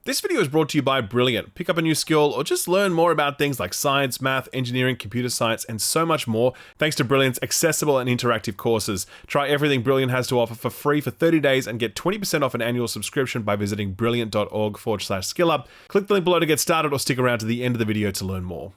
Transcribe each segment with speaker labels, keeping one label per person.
Speaker 1: This video is brought to you by Brilliant. Pick up a new skill or just learn more about things like science, math, engineering, computer science, and so much more thanks to Brilliant's accessible and interactive courses. Try everything Brilliant has to offer for free for 30 days and get 20% off an annual subscription by visiting brilliant.org/skillup. Click the link below to get started or stick around to the end of the video to learn more.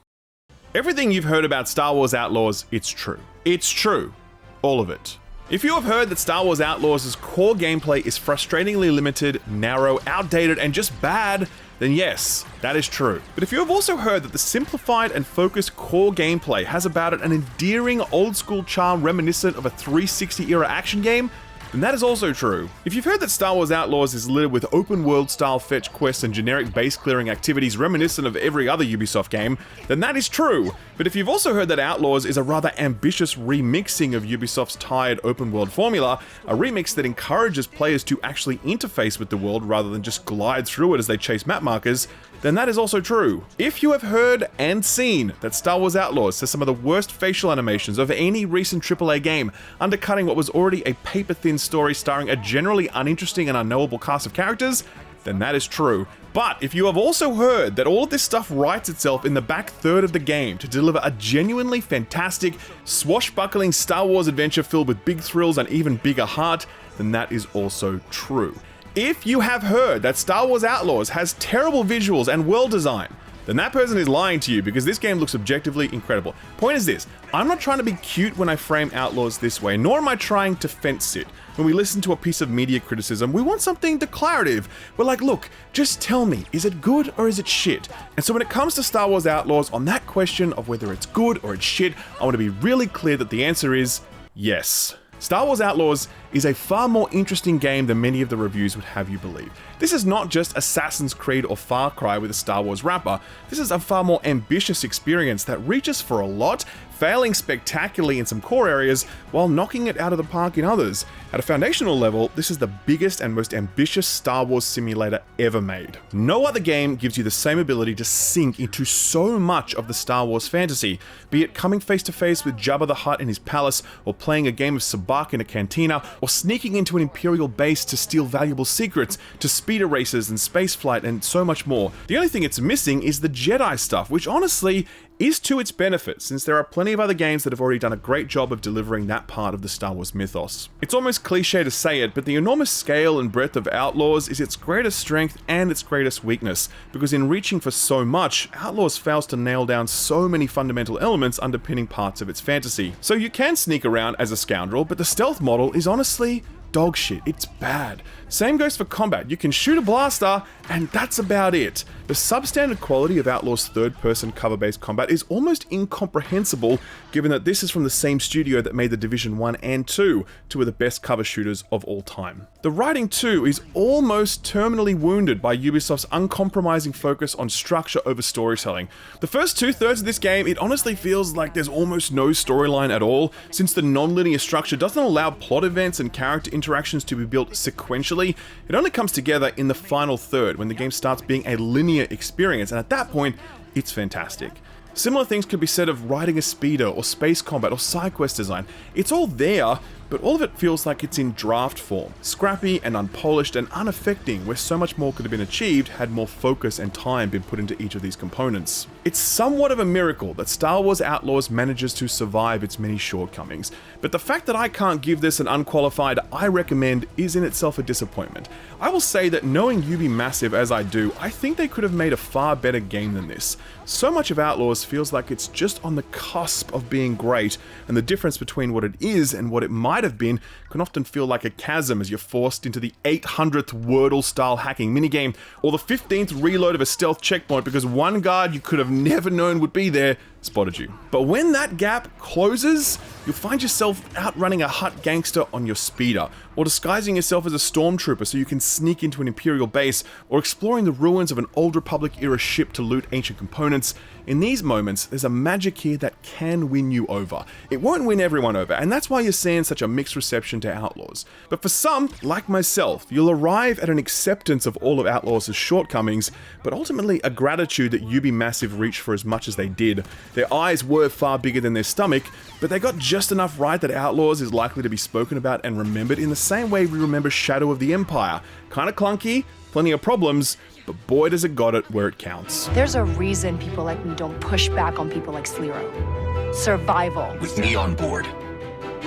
Speaker 1: Everything you've heard about Star Wars Outlaws, it's true. It's true. All of it. If you have heard that Star Wars Outlaws' core gameplay is frustratingly limited, narrow, outdated, and just bad, then yes, that is true. But if you have also heard that the simplified and focused core gameplay has about it an endearing old-school charm reminiscent of a 360-era action game, then that is also true. If you've heard that Star Wars Outlaws is littered with open-world style fetch quests and generic base-clearing activities reminiscent of every other Ubisoft game, then that is true. But if you've also heard that Outlaws is a rather ambitious remixing of Ubisoft's tired open-world formula, a remix that encourages players to actually interface with the world rather than just glide through it as they chase map markers, then that is also true. If you have heard and seen that Star Wars Outlaws has some of the worst facial animations of any recent AAA game, undercutting what was already a paper-thin story starring a generally uninteresting and unknowable cast of characters, then that is true. But if you have also heard that all of this stuff writes itself in the back third of the game to deliver a genuinely fantastic, swashbuckling Star Wars adventure filled with big thrills and even bigger heart, then that is also true. If you have heard that Star Wars Outlaws has terrible visuals and world design, then that person is lying to you because this game looks objectively incredible. Point is this, I'm not trying to be cute when I frame Outlaws this way, nor am I trying to fence sit. When we listen to a piece of media criticism, we want something declarative. We're like, look, just tell me, is it good or is it shit? And so when it comes to Star Wars Outlaws, on that question of whether it's good or it's shit, I want to be really clear that the answer is yes. Star Wars Outlaws is a far more interesting game than many of the reviews would have you believe. This is not just Assassin's Creed or Far Cry with a Star Wars wrapper. This is a far more ambitious experience that reaches for a lot, failing spectacularly in some core areas while knocking it out of the park in others. At a foundational level, this is the biggest and most ambitious Star Wars simulator ever made. No other game gives you the same ability to sink into so much of the Star Wars fantasy, be it coming face to face with Jabba the Hutt in his palace, or playing a game of Sabacc in a cantina, or sneaking into an Imperial base to steal valuable secrets, to speeder races and spaceflight and so much more. The only thing it's missing is the Jedi stuff, which honestly is to its benefit, since there are plenty of other games that have already done a great job of delivering that part of the Star Wars mythos. It's almost cliche to say it, but the enormous scale and breadth of Outlaws is its greatest strength and its greatest weakness, because in reaching for so much, Outlaws fails to nail down so many fundamental elements underpinning parts of its fantasy. So you can sneak around as a scoundrel, but the stealth model is honestly dog shit. It's bad. Same goes for combat. You can shoot a blaster, and that's about it. The substandard quality of Outlaw's third-person cover-based combat is almost incomprehensible, given that this is from the same studio that made the Division 1 and 2, two of the best cover shooters of all time. The writing too is almost terminally wounded by Ubisoft's uncompromising focus on structure over storytelling. The first two-thirds of this game, it honestly feels like there's almost no storyline at all, since the non-linear structure doesn't allow plot events and character interactions to be built sequentially. It only comes together in the final third, when the game starts being a linear experience, and at that point, it's fantastic. Similar things could be said of riding a speeder, or space combat, or side quest design. It's all there, but all of it feels like it's in draft form, scrappy and unpolished and unaffecting, where so much more could have been achieved had more focus and time been put into each of these components. It's somewhat of a miracle that Star Wars Outlaws manages to survive its many shortcomings, but the fact that I can't give this an unqualified I recommend is in itself a disappointment. I will say that knowing Ubimassive as I do, I think they could have made a far better game than this. So much of Outlaws feels like it's just on the cusp of being great, and the difference between what it is and what it might have been can often feel like a chasm as you're forced into the 800th Wordle-style hacking minigame, or the 15th reload of a stealth checkpoint because one guard you could have never known would be there spotted you. But when that gap closes, you'll find yourself outrunning a Hutt gangster on your speeder, or disguising yourself as a stormtrooper so you can sneak into an Imperial base, or exploring the ruins of an Old Republic-era ship to loot ancient components. In these moments, there's a magic here that can win you over. It won't win everyone over, and that's why you're seeing such a mixed reception to Outlaws. But for some, like myself, you'll arrive at an acceptance of all of Outlaws' shortcomings, but ultimately a gratitude that Ubimassive reached for as much as they did. Their eyes were far bigger than their stomach, but they got just enough right that Outlaws is likely to be spoken about and remembered in the same way we remember Shadow of the Empire. Kinda clunky, plenty of problems, but boy does it got it where it counts.
Speaker 2: There's a reason people like me don't push back on people like Slero. Survival.
Speaker 3: With me on board,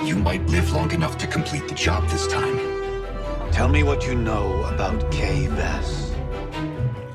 Speaker 3: you might live long enough to complete the job this time.
Speaker 4: Tell me what you know about Kay Vess.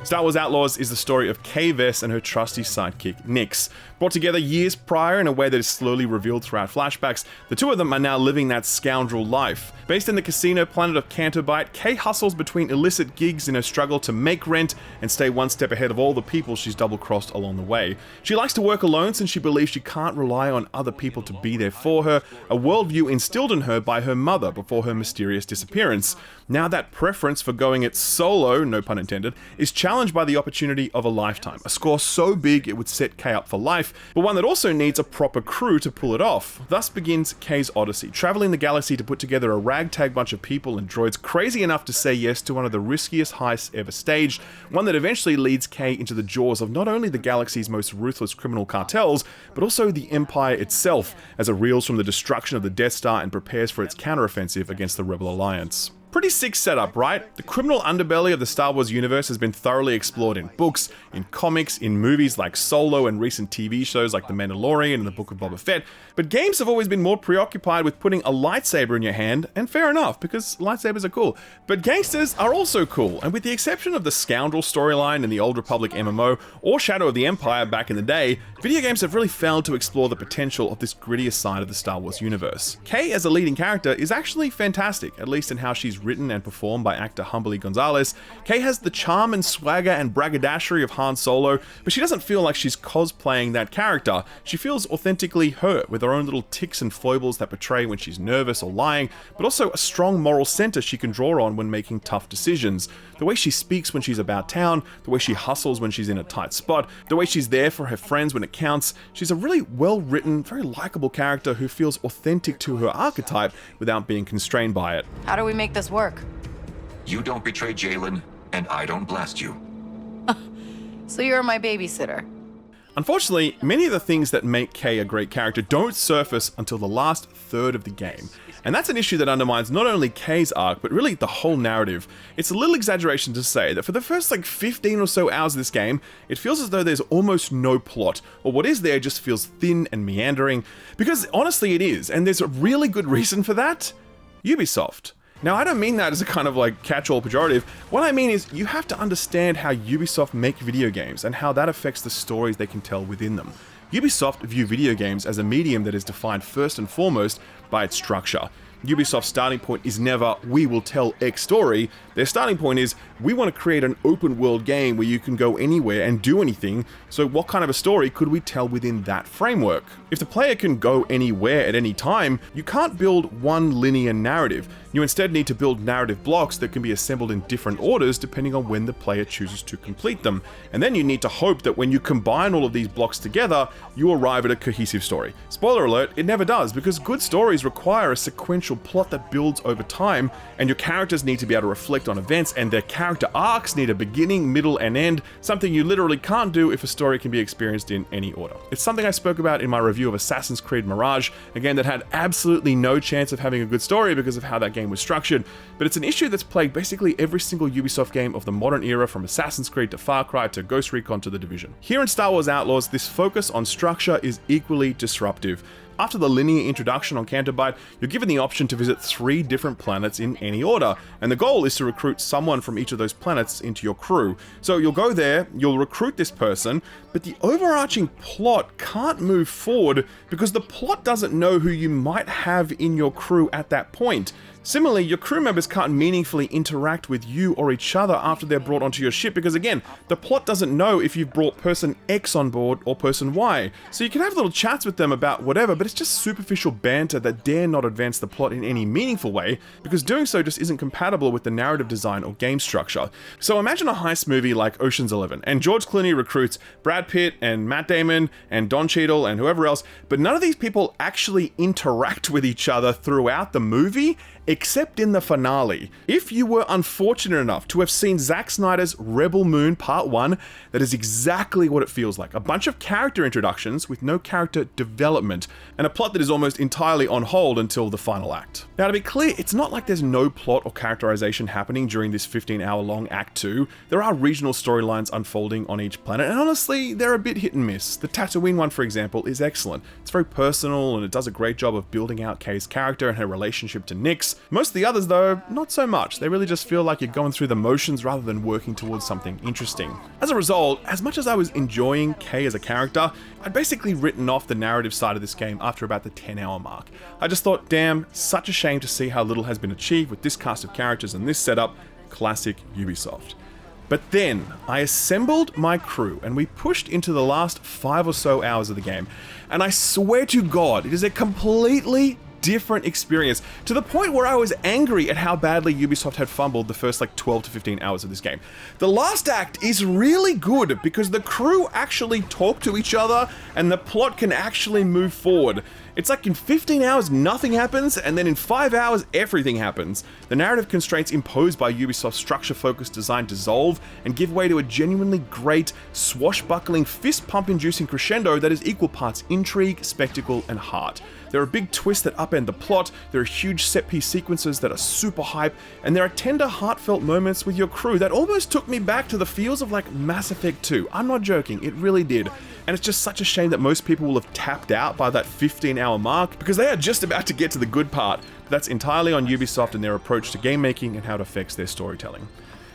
Speaker 1: Star Wars Outlaws is the story of Kay Vess and her trusty sidekick, Nyx. Brought together years prior in a way that is slowly revealed throughout flashbacks, the two of them are now living that scoundrel life. Based in the casino planet of Canterbyte, Kay hustles between illicit gigs in her struggle to make rent and stay one step ahead of all the people she's double-crossed along the way. She likes to work alone since she believes she can't rely on other people to be there for her, a worldview instilled in her by her mother before her mysterious disappearance. Now that preference for going it solo, no pun intended, is challenged by the opportunity of a lifetime, a score so big it would set Kay up for life, but one that also needs a proper crew to pull it off. Thus begins Kay's odyssey, traveling the galaxy to put together a ragtag bunch of people and droids crazy enough to say yes to one of the riskiest heists ever staged, one that eventually leads Kay into the jaws of not only the galaxy's most ruthless criminal cartels, but also the Empire itself, as it reels from the destruction of the Death Star and prepares for its counteroffensive against the Rebel Alliance. Pretty sick setup, right? The criminal underbelly of the Star Wars universe has been thoroughly explored in books, in comics, in movies like Solo, and recent TV shows like The Mandalorian and The Book of Boba Fett, but games have always been more preoccupied with putting a lightsaber in your hand, and fair enough, because lightsabers are cool. But gangsters are also cool, and with the exception of the Scoundrel storyline in the Old Republic MMO, or Shadow of the Empire back in the day, video games have really failed to explore the potential of this grittier side of the Star Wars universe. Kay as a leading character is actually fantastic, at least in how she's written and performed by actor Humberly Gonzalez. Kay has the charm and swagger and braggadassery of Han Solo, but she doesn't feel like she's cosplaying that character. She feels authentically her, with her own little tics and foibles that portray when she's nervous or lying, but also a strong moral center she can draw on when making tough decisions. The way she speaks when she's about town, the way she hustles when she's in a tight spot, the way she's there for her friends when it counts. She's a really well-written, very likable character who feels authentic to her archetype without being constrained by it.
Speaker 2: How do we make this work?
Speaker 3: You don't betray Jalen, and I don't blast you.
Speaker 2: So you're my babysitter.
Speaker 1: Unfortunately, many of the things that make Kay a great character don't surface until the last third of the game. And that's an issue that undermines not only Kay's arc, but really the whole narrative. It's a little exaggeration to say that for the first 15 or so hours of this game, it feels as though there's almost no plot, or what is there just feels thin and meandering, because honestly it is, and there's a really good reason for that. Ubisoft. Now, I don't mean that as a kind of catch-all pejorative. What I mean is you have to understand how Ubisoft make video games and how that affects the stories they can tell within them. Ubisoft view video games as a medium that is defined first and foremost by its structure. Ubisoft's starting point is never, we will tell X story. Their starting point is, we want to create an open world game where you can go anywhere and do anything, so what kind of a story could we tell within that framework? If the player can go anywhere at any time, you can't build one linear narrative. You instead need to build narrative blocks that can be assembled in different orders depending on when the player chooses to complete them. And then you need to hope that when you combine all of these blocks together, you arrive at a cohesive story. Spoiler alert, it never does, because good stories require a sequential plot that builds over time, and your characters need to be able to reflect on events, and their character arcs need a beginning, middle, and end, something you literally can't do if a story can be experienced in any order. It's something I spoke about in my review of Assassin's Creed Mirage, a game that had absolutely no chance of having a good story because of how that game was structured, but it's an issue that's plagued basically every single Ubisoft game of the modern era, from Assassin's Creed to Far Cry to Ghost Recon to The Division. Here in Star Wars Outlaws, this focus on structure is equally disruptive. After the linear introduction on Canterbyte, you're given the option to visit 3 different planets in any order, and the goal is to recruit someone from each of those planets into your crew. So you'll go there, you'll recruit this person, but the overarching plot can't move forward because the plot doesn't know who you might have in your crew at that point. Similarly, your crew members can't meaningfully interact with you or each other after they're brought onto your ship because, again, the plot doesn't know if you've brought person X on board or person Y. So you can have little chats with them about whatever, but it's just superficial banter that dare not advance the plot in any meaningful way, because doing so just isn't compatible with the narrative design or game structure. So imagine a heist movie like Ocean's 11, and George Clooney recruits Brad Pitt and Matt Damon and Don Cheadle and whoever else, but none of these people actually interact with each other throughout the movie, except in the finale. If you were unfortunate enough to have seen Zack Snyder's Rebel Moon Part 1, that is exactly what it feels like. A bunch of character introductions with no character development, and a plot that is almost entirely on hold until the final act. Now, to be clear, it's not like there's no plot or characterization happening during this 15-hour-long Act 2. There are regional storylines unfolding on each planet, and honestly, they're a bit hit and miss. The Tatooine one, for example, is excellent. It's very personal, and it does a great job of building out Kay's character and her relationship to Nyx. Most of the others, though, not so much. They really just feel like you're going through the motions rather than working towards something interesting. As a result, as much as I was enjoying Kay as a character, I'd basically written off the narrative side of this game after about the 10-hour mark. I just thought, damn, such a shame to see how little has been achieved with this cast of characters and this setup. Classic Ubisoft. But then, I assembled my crew and we pushed into the last 5 or so hours of the game, and I swear to God, it is a completely different experience, to the point where I was angry at how badly Ubisoft had fumbled the first 12 to 15 hours of this game. The last act is really good because the crew actually talk to each other and the plot can actually move forward. It's like in 15 hours nothing happens, and then in 5 hours everything happens. The narrative constraints imposed by Ubisoft's structure-focused design dissolve and give way to a genuinely great, swashbuckling, fist-pump-inducing crescendo that is equal parts intrigue, spectacle, and heart. There are big twists that upend the plot, there are huge set-piece sequences that are super hype, and there are tender, heartfelt moments with your crew that almost took me back to the feels of Mass Effect 2. I'm not joking, it really did. And it's just such a shame that most people will have tapped out by that 15-hour mark because they are just about to get to the good part. But that's entirely on Ubisoft and their approach to game making and how it affects their storytelling.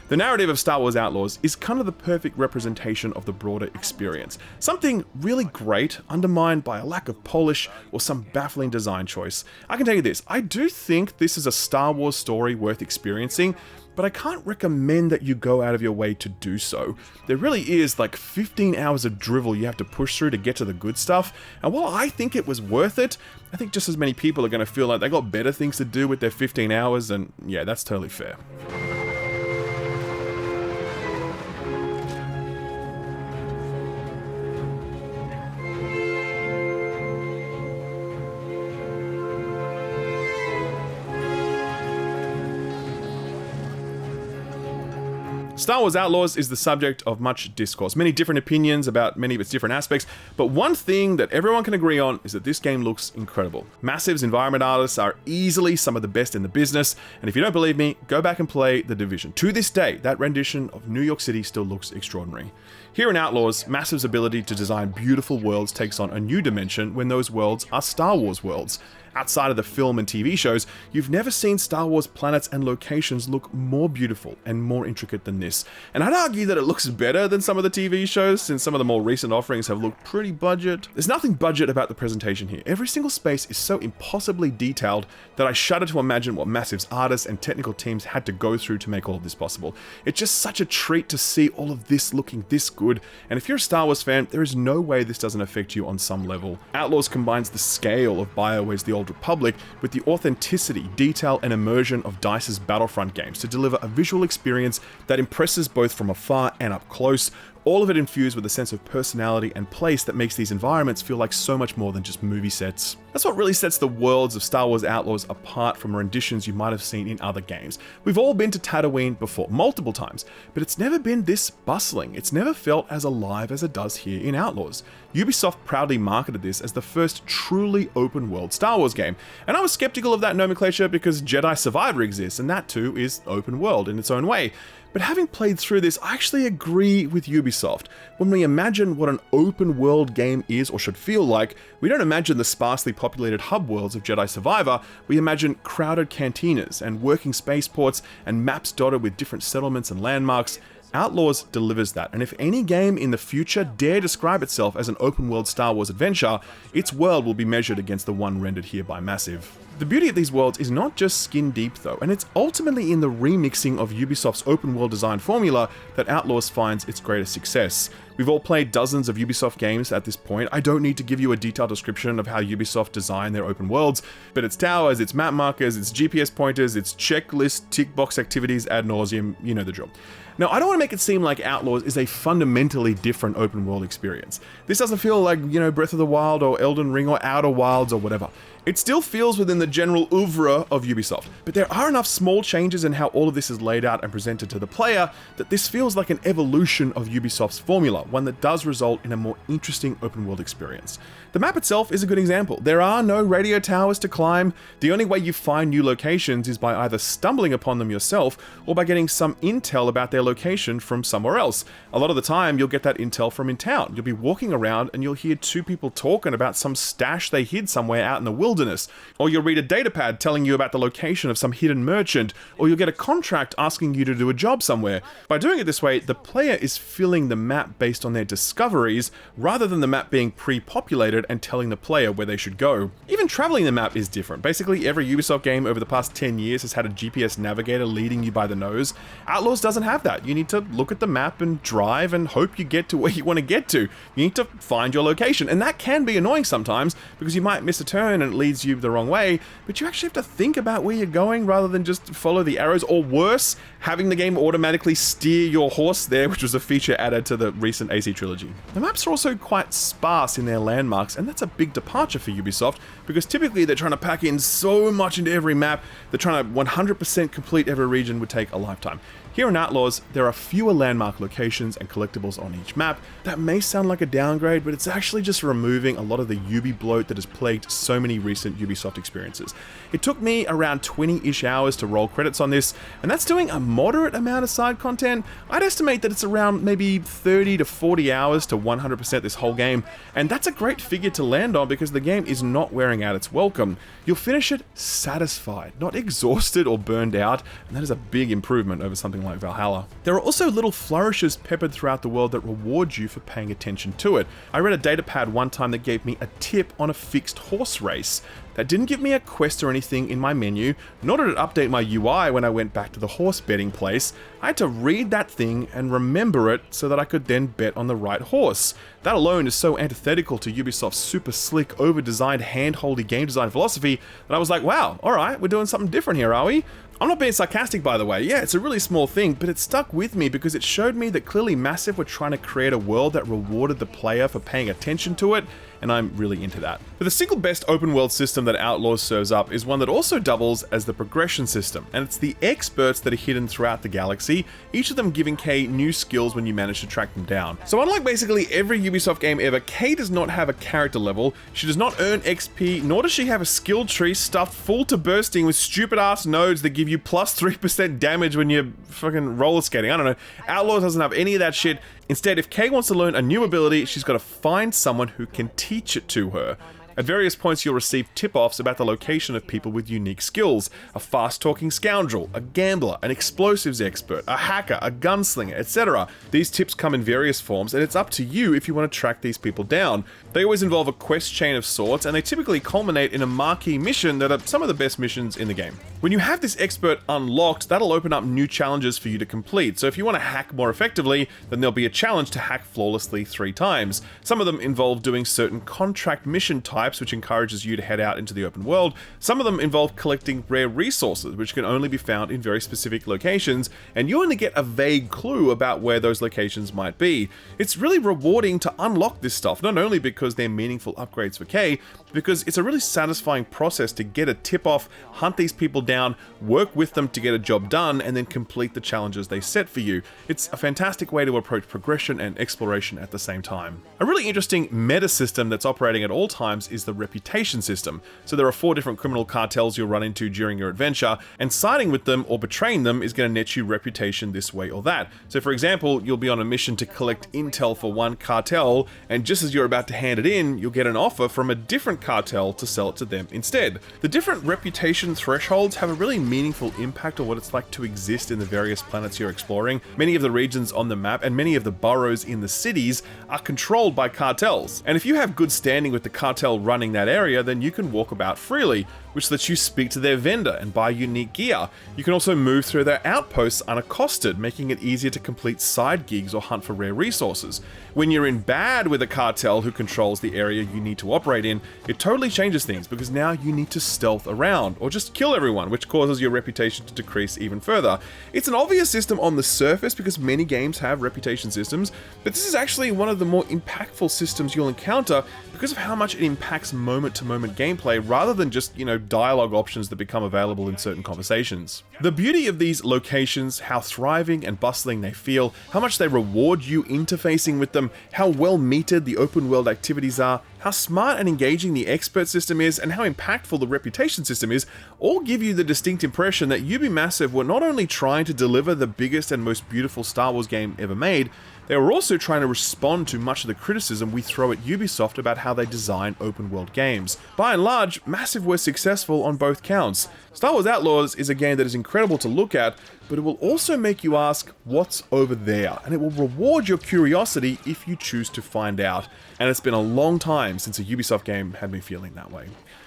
Speaker 1: The narrative of Star Wars Outlaws is kind of the perfect representation of the broader experience. Something really great, undermined by a lack of polish or some baffling design choice. I can tell you this, I do think this is a Star Wars story worth experiencing, but I can't recommend that you go out of your way to do so. There really is 15 hours of drivel you have to push through to get to the good stuff, and while I think it was worth it, I think just as many people are going to feel like they got better things to do with their 15 hours, and yeah, that's totally fair. Star Wars Outlaws is the subject of much discourse, many different opinions about many of its different aspects, but one thing that everyone can agree on is that this game looks incredible. Massive's environment artists are easily some of the best in the business, and if you don't believe me, go back and play The Division. To this day, that rendition of New York City still looks extraordinary. Here in Outlaws, Massive's ability to design beautiful worlds takes on a new dimension when those worlds are Star Wars worlds. Outside of the film and TV shows, you've never seen Star Wars planets and locations look more beautiful and more intricate than this. And I'd argue that it looks better than some of the TV shows, since some of the more recent offerings have looked pretty budget. There's nothing budget about the presentation here. Every single space is so impossibly detailed that I shudder to imagine what Massive's artists and technical teams had to go through to make all of this possible. It's just such a treat to see all of this looking this good, and if you're a Star Wars fan, there is no way this doesn't affect you on some level. Outlaws combines the scale of BioWare's The Old Republic with the authenticity, detail, and immersion of DICE's Battlefront games to deliver a visual experience that impresses both from afar and up close, all of it infused with a sense of personality and place that makes these environments feel like so much more than just movie sets. That's what really sets the worlds of Star Wars Outlaws apart from renditions you might have seen in other games. We've all been to Tatooine before, multiple times, but it's never been this bustling. It's never felt as alive as it does here in Outlaws. Ubisoft proudly marketed this as the first truly open world Star Wars game, and I was skeptical of that nomenclature because Jedi Survivor exists, and that too is open world in its own way. But having played through this, I actually agree with Ubisoft. When we imagine what an open world game is or should feel like, we don't imagine the sparsely populated hub worlds of Jedi Survivor, we imagine crowded cantinas and working spaceports and maps dotted with different settlements and landmarks. Outlaws delivers that, and if any game in the future dare describe itself as an open world Star Wars adventure, its world will be measured against the one rendered here by Massive. The beauty of these worlds is not just skin deep though, and it's ultimately in the remixing of Ubisoft's open world design formula that Outlaws finds its greatest success. We've all played dozens of Ubisoft games at this point. I don't need to give you a detailed description of how Ubisoft design their open worlds, but it's towers, it's map markers, it's GPS pointers, it's checklist tick box activities ad nauseum, you know the drill. Now, I don't want to make it seem like Outlaws is a fundamentally different open world experience. This doesn't feel like, Breath of the Wild or Elden Ring or Outer Wilds or whatever. It still feels within the general oeuvre of Ubisoft, but there are enough small changes in how all of this is laid out and presented to the player that this feels like an evolution of Ubisoft's formula, one that does result in a more interesting open world experience. The map itself is a good example. There are no radio towers to climb. The only way you find new locations is by either stumbling upon them yourself or by getting some intel about their location from somewhere else. A lot of the time, you'll get that intel from in town. You'll be walking around and you'll hear two people talking about some stash they hid somewhere out in the wilderness. Or you'll read a datapad telling you about the location of some hidden merchant, or you'll get a contract asking you to do a job somewhere. By doing it this way, the player is filling the map based on their discoveries, rather than the map being pre-populated and telling the player where they should go. Even traveling the map is different. Basically, every Ubisoft game over the past 10 years has had a GPS navigator leading you by the nose. Outlaws doesn't have that. You need to look at the map and drive and hope you get to where you want to get to. You need to find your location, and that can be annoying sometimes because you might miss a turn and it leads you the wrong way, but you actually have to think about where you're going rather than just follow the arrows, or worse, having the game automatically steer your horse there, which was a feature added to the recent AC trilogy. The maps are also quite sparse in their landmarks, and that's a big departure for Ubisoft because typically they're trying to pack in so much into every map, they're trying to 100% complete every region would take a lifetime. Here in Outlaws, there are fewer landmark locations and collectibles on each map. That may sound like a downgrade, but it's actually just removing a lot of the Ubi bloat that has plagued so many recent Ubisoft experiences. It took me around 20-ish hours to roll credits on this, and that's doing a moderate amount of side content. I'd estimate that it's around maybe 30 to 40 hours to 100% this whole game, and that's a great figure to land on because the game is not wearing out its welcome. You'll finish it satisfied, not exhausted or burned out, and that is a big improvement over something like Valhalla. There are also little flourishes peppered throughout the world that reward you for paying attention to it. I read a datapad one time that gave me a tip on a fixed horse race. That didn't give me a quest or anything in my menu, nor did it update my UI when I went back to the horse betting place. I had to read that thing and remember it so that I could then bet on the right horse. That alone is so antithetical to Ubisoft's super slick, over-designed, hand-holdy game design philosophy that I was like, wow, alright, we're doing something different here, are we? I'm not being sarcastic, by the way. Yeah, it's a really small thing, but it stuck with me because it showed me that clearly Massive were trying to create a world that rewarded the player for paying attention to it, and I'm really into that. But the single best open world system that Outlaws serves up is one that also doubles as the progression system, and it's the experts that are hidden throughout the galaxy, each of them giving Kay new skills when you manage to track them down. So unlike basically every Ubisoft game ever, Kay does not have a character level, she does not earn XP, nor does she have a skill tree stuffed full to bursting with stupid ass nodes that give you plus 3% damage when you're fucking roller skating. I don't know. Outlaws doesn't have any of that shit. Instead, if Kay wants to learn a new ability, she's got to find someone who can teach it to her. At various points, you'll receive tip-offs about the location of people with unique skills. A fast-talking scoundrel, a gambler, an explosives expert, a hacker, a gunslinger, etc. These tips come in various forms, and it's up to you if you want to track these people down. They always involve a quest chain of sorts, and they typically culminate in a marquee mission that are some of the best missions in the game. When you have this expert unlocked, that'll open up new challenges for you to complete. So if you want to hack more effectively, then there'll be a challenge to hack flawlessly 3 times. Some of them involve doing certain contract mission types, which encourages you to head out into the open world. Some of them involve collecting rare resources, which can only be found in very specific locations, and you only get a vague clue about where those locations might be. It's really rewarding to unlock this stuff, not only because they're meaningful upgrades for Kay, but because it's a really satisfying process to get a tip-off, hunt these people down, work with them to get a job done, and then complete the challenges they set for you. It's a fantastic way to approach progression and exploration at the same time. A really interesting meta system that's operating at all times is the reputation system. So there are 4 different criminal cartels you'll run into during your adventure, and siding with them or betraying them is going to net you reputation this way or that. So for example, you'll be on a mission to collect intel for one cartel, and just as you're about to hand it in, you'll get an offer from a different cartel to sell it to them instead. The different reputation thresholds have a really meaningful impact on what it's like to exist in the various planets you're exploring. Many of the regions on the map and many of the boroughs in the cities are controlled by cartels. And if you have good standing with the cartel running that area, then you can walk about freely, which lets you speak to their vendor and buy unique gear. You can also move through their outposts unaccosted, making it easier to complete side gigs or hunt for rare resources. When you're in bad with a cartel who controls the area you need to operate in, it totally changes things because now you need to stealth around or just kill everyone, which causes your reputation to decrease even further. It's an obvious system on the surface because many games have reputation systems, but this is actually one of the more impactful systems you'll encounter because of how much it impacts moment-to-moment gameplay rather than just, dialogue options that become available in certain conversations. The beauty of these locations, how thriving and bustling they feel, how much they reward you interfacing with them, how well metered the open world activities are, how smart and engaging the expert system is, and how impactful the reputation system is, all give you the distinct impression that Ubisoft were not only trying to deliver the biggest and most beautiful Star Wars game ever made, they were also trying to respond to much of the criticism we throw at Ubisoft about how they design open world games. By and large, Massive were successful on both counts. Star Wars Outlaws is a game that is incredible to look at, but it will also make you ask what's over there, and it will reward your curiosity if you choose to find out. And it's been a long time since a Ubisoft game had me feeling that way.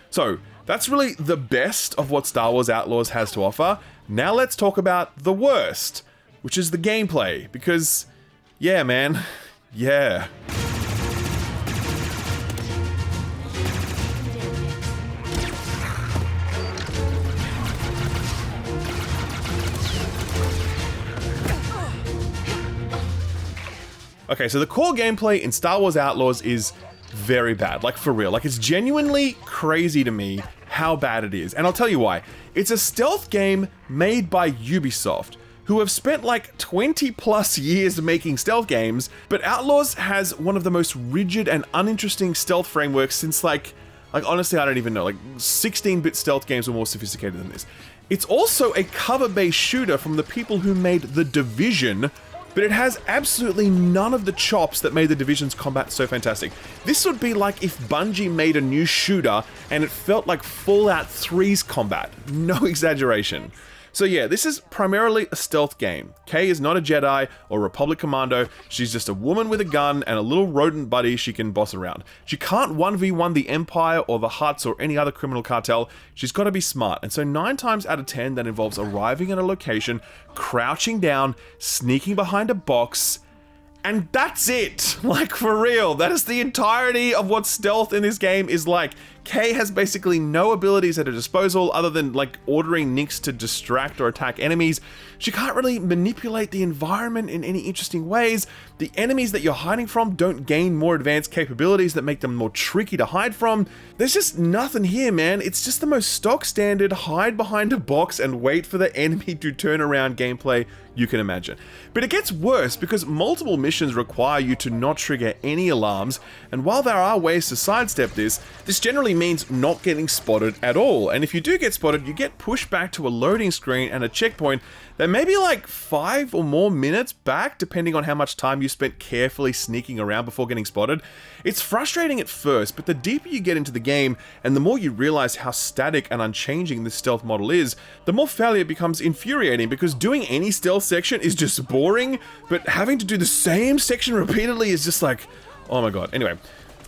Speaker 1: So, that's really the best of what Star Wars Outlaws has to offer. Now let's talk about the worst, which is the gameplay, because yeah, man. Yeah. Okay, so the core gameplay in Star Wars Outlaws is very bad, like for real. Like it's genuinely crazy to me how bad it is. And I'll tell you why. It's a stealth game made by Ubisoft, who have spent like 20 plus years making stealth games, but Outlaws has one of the most rigid and uninteresting stealth frameworks since like honestly, I don't even know, like 16-bit stealth games were more sophisticated than this. It's also a cover-based shooter from the people who made The Division, but it has absolutely none of the chops that made The Division's combat so fantastic. This would be like if Bungie made a new shooter and it felt like Fallout 3's combat. No exaggeration. So yeah, this is primarily a stealth game. Kay is not a Jedi or Republic Commando, she's just a woman with a gun and a little rodent buddy she can boss around. She can't 1v1 the Empire or the Hutts or any other criminal cartel, she's got to be smart, and so 9 times out of 10 that involves arriving at a location, crouching down, sneaking behind a box, and that's it! Like, for real, that is the entirety of what stealth in this game is like. Kay has basically no abilities at her disposal other than, like, ordering Nix to distract or attack enemies. She can't really manipulate the environment in any interesting ways. The enemies that you're hiding from don't gain more advanced capabilities that make them more tricky to hide from. There's just nothing here, man. It's just the most stock standard hide behind a box and wait for the enemy to turn around gameplay you can imagine. But it gets worse because multiple missions require you to not trigger any alarms, and while there are ways to sidestep this generally means not getting spotted at all, and if you do get spotted, you get pushed back to a loading screen and a checkpoint that may be like 5 or more minutes back, depending on how much time you spent carefully sneaking around before getting spotted. It's frustrating at first, but the deeper you get into the game, and the more you realize how static and unchanging this stealth model is, the more failure becomes infuriating, because doing any stealth section is just boring, but having to do the same section repeatedly is just like, oh my god. Anyway,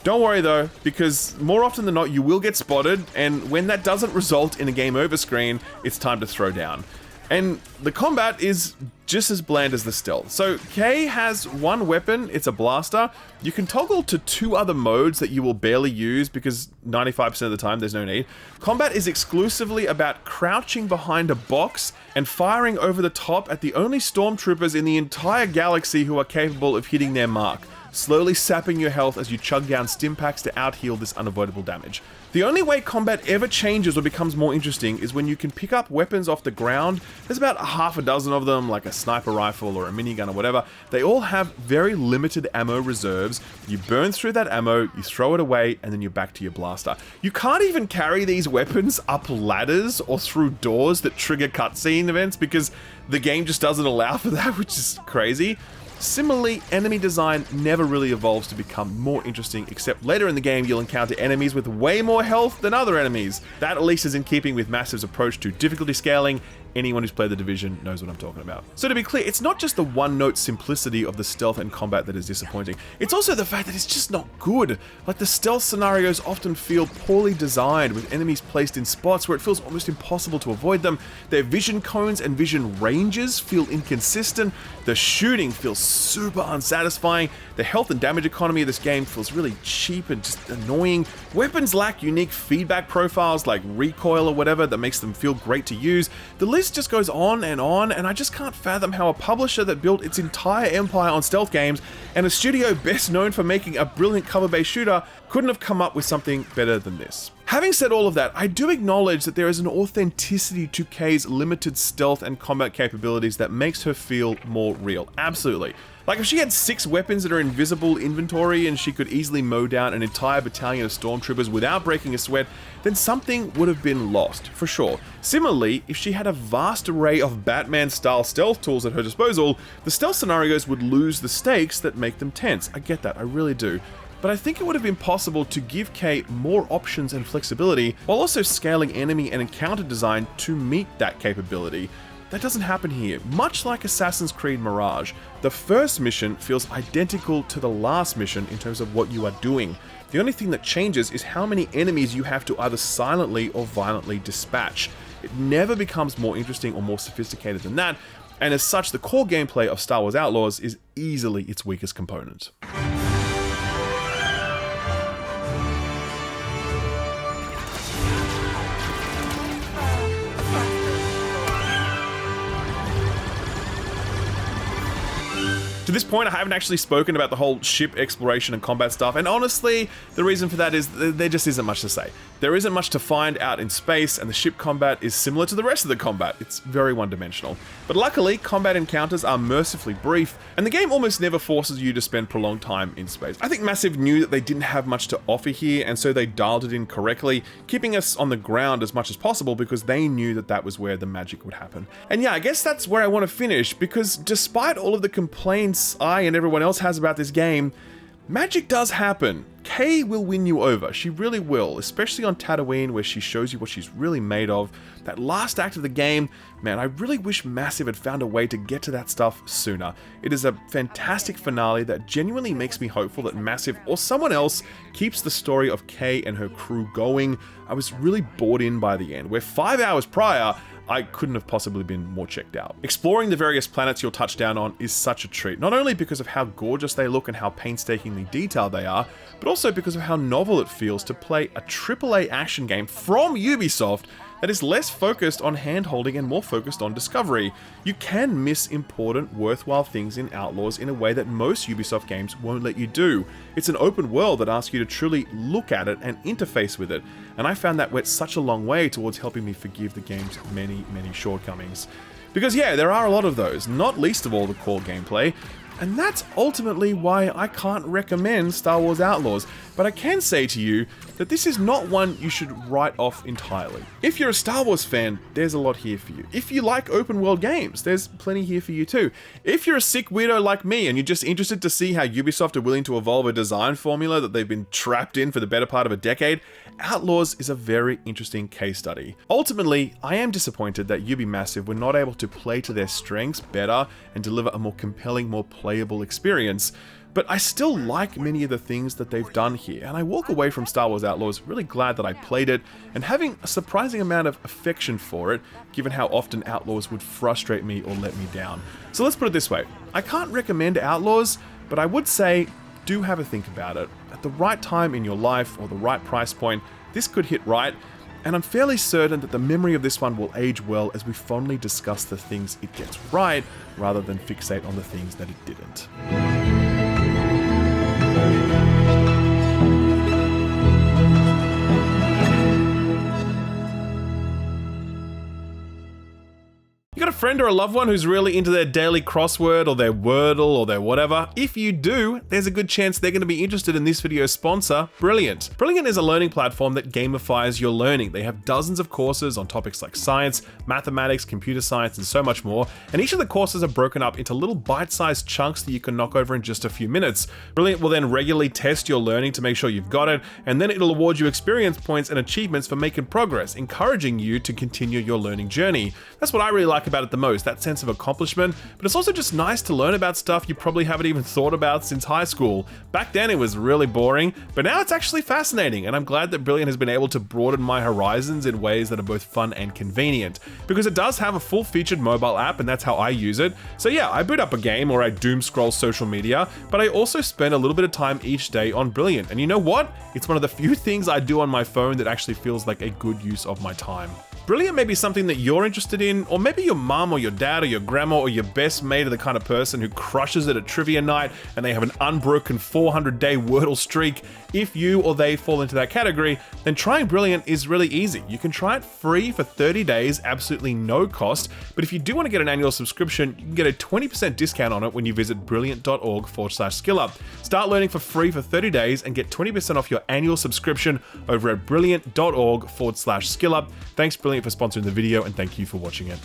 Speaker 1: don't worry though, because more often than not you will get spotted, and when that doesn't result in a game over screen, it's time to throw down. And the combat is just as bland as the stealth. So Kay has one weapon, it's a blaster. You can toggle to 2 other modes that you will barely use because 95% of the time there's no need. Combat is exclusively about crouching behind a box and firing over the top at the only stormtroopers in the entire galaxy who are capable of hitting their mark, slowly sapping your health as you chug down stim packs to out-heal this unavoidable damage. The only way combat ever changes or becomes more interesting is when you can pick up weapons off the ground. There's about half a dozen of them, like a sniper rifle or a minigun or whatever. They all have very limited ammo reserves. You burn through that ammo, you throw it away, and then you're back to your blaster. You can't even carry these weapons up ladders or through doors that trigger cutscene events because the game just doesn't allow for that, which is crazy. Similarly, enemy design never really evolves to become more interesting, except later in the game you'll encounter enemies with way more health than other enemies. That at least is in keeping with Massive's approach to difficulty scaling. Anyone who's played The Division knows what I'm talking about. So to be clear, it's not just the one-note simplicity of the stealth and combat that is disappointing, it's also the fact that it's just not good. Like, the stealth scenarios often feel poorly designed, with enemies placed in spots where it feels almost impossible to avoid them. Their vision cones and vision ranges feel inconsistent. The shooting feels super unsatisfying. The health and damage economy of this game feels really cheap and just annoying. Weapons lack unique feedback profiles like recoil or whatever that makes them feel great to use. The list just goes on, and I just can't fathom how a publisher that built its entire empire on stealth games and a studio best known for making a brilliant cover-based shooter couldn't have come up with something better than this. Having said all of that, I do acknowledge that there is an authenticity to Kay's limited stealth and combat capabilities that makes her feel more real. Absolutely. Like, if she had 6 weapons that are invisible inventory and she could easily mow down an entire battalion of stormtroopers without breaking a sweat, then something would have been lost, for sure. Similarly, if she had a vast array of Batman-style stealth tools at her disposal, the stealth scenarios would lose the stakes that make them tense. I get that, I really do. But I think it would have been possible to give Kay more options and flexibility, while also scaling enemy and encounter design to meet that capability. That doesn't happen here. Much like Assassin's Creed Mirage, the first mission feels identical to the last mission in terms of what you are doing. The only thing that changes is how many enemies you have to either silently or violently dispatch. It never becomes more interesting or more sophisticated than that, and as such, the core gameplay of Star Wars Outlaws is easily its weakest component. To this point, I haven't actually spoken about the whole ship exploration and combat stuff, and honestly, the reason for that is there just isn't much to say. There isn't much to find out in space, and the ship combat is similar to the rest of the combat. It's very one-dimensional. But luckily, combat encounters are mercifully brief, and the game almost never forces you to spend prolonged time in space. I think Massive knew that they didn't have much to offer here, and so they dialed it in correctly, keeping us on the ground as much as possible because they knew that that was where the magic would happen. And yeah, I guess that's where I want to finish, because despite all of the complaints I and everyone else has about this game, magic does happen. Kay will win you over, she really will, especially on Tatooine where she shows you what she's really made of. That last act of the game, man, I really wish Massive had found a way to get to that stuff sooner. It is a fantastic finale that genuinely makes me hopeful that Massive or someone else keeps the story of Kay and her crew going. I was really bought in by the end, where 5 hours prior, I couldn't have possibly been more checked out. Exploring the various planets you'll touch down on is such a treat, not only because of how gorgeous they look and how painstakingly detailed they are, but also because of how novel it feels to play a AAA action game from Ubisoft that is less focused on hand-holding and more focused on discovery. You can miss important, worthwhile things in Outlaws in a way that most Ubisoft games won't let you do. It's an open world that asks you to truly look at it and interface with it, and I found that went such a long way towards helping me forgive the game's many, many shortcomings. Because yeah, there are a lot of those, not least of all the core gameplay, and that's ultimately why I can't recommend Star Wars Outlaws, but I can say to you that this is not one you should write off entirely. If you're a Star Wars fan, there's a lot here for you. If you like open world games, there's plenty here for you too. If you're a sick weirdo like me and you're just interested to see how Ubisoft are willing to evolve a design formula that they've been trapped in for the better part of a decade, Outlaws is a very interesting case study. Ultimately, I am disappointed that Massive were not able to play to their strengths better and deliver a more compelling, more playable experience, but I still like many of the things that they've done here, and I walk away from Star Wars Outlaws really glad that I played it, and having a surprising amount of affection for it, given how often Outlaws would frustrate me or let me down. So let's put it this way, I can't recommend Outlaws, but I would say, do have a think about it. At the right time in your life, or the right price point, this could hit right, and I'm fairly certain that the memory of this one will age well as we fondly discuss the things it gets right, rather than fixate on the things that it didn't. You got a friend or a loved one who's really into their daily crossword or their Wordle or their whatever? If you do, there's a good chance they're going to be interested in this video's sponsor, Brilliant. Brilliant is a learning platform that gamifies your learning. They have dozens of courses on topics like science, mathematics, computer science, and so much more, and each of the courses are broken up into little bite-sized chunks that you can knock over in just a few minutes. Brilliant will then regularly test your learning to make sure you've got it, and then it'll award you experience points and achievements for making progress, encouraging you to continue your learning journey. That's what I really like about it the most, that sense of accomplishment, but it's also just nice to learn about stuff you probably haven't even thought about since high school. Back then it was really boring, but now it's actually fascinating, and I'm glad that Brilliant has been able to broaden my horizons in ways that are both fun and convenient, because it does have a full-featured mobile app, and that's how I use it. So yeah, I boot up a game or I doom scroll social media, but I also spend a little bit of time each day on Brilliant, and you know what? It's one of the few things I do on my phone that actually feels like a good use of my time. Brilliant may be something that you're interested in, or maybe your mum or your dad or your grandma or your best mate are the kind of person who crushes it at trivia night and they have an unbroken 400-day Wordle streak. If you or they fall into that category, then trying Brilliant is really easy. You can try it free for 30 days, absolutely no cost, but if you do want to get an annual subscription, you can get a 20% discount on it when you visit brilliant.org/skillup. Start learning for free for 30 days and get 20% off your annual subscription over at brilliant.org/skillup. Thanks Brilliant for sponsoring the video, and thank you for watching it.